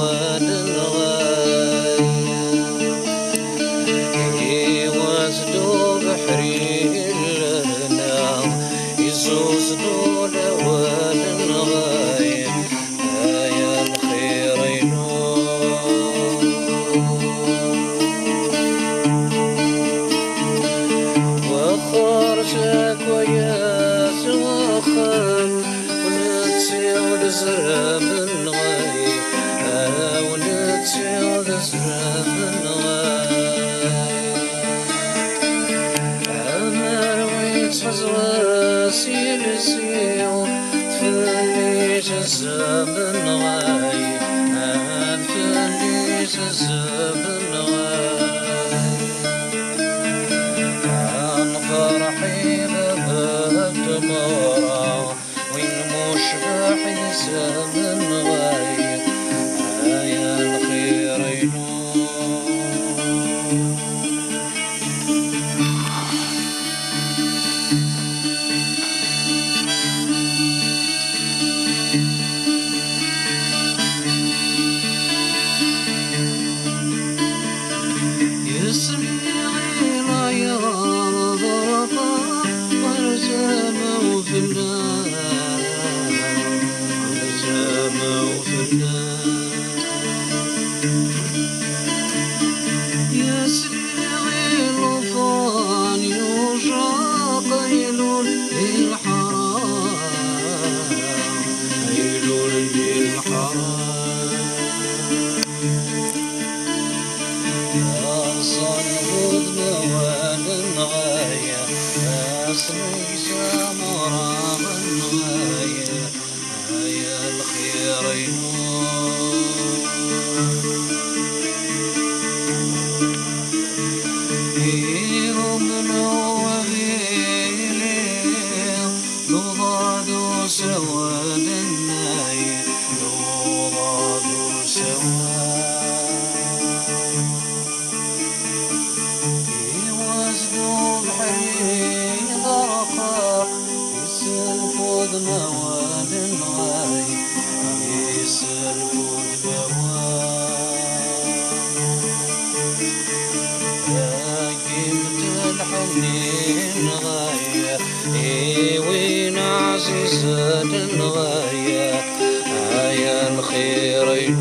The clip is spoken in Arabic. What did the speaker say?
نواد الغاية واسدو بحري لنا يزوز دول واد الغاية يا الخيرين وخرجك وياس وخر ونتسير زراب الغاية ونتسير زراب الغاية أمر ويتحزراسي لسيو تفلي جزاب الغاية تفلي جزاب الغاية فرحي بباب مورا وين مشبح يسام غاية يا الخيرين وين عزيزة الغاية يا الخيرين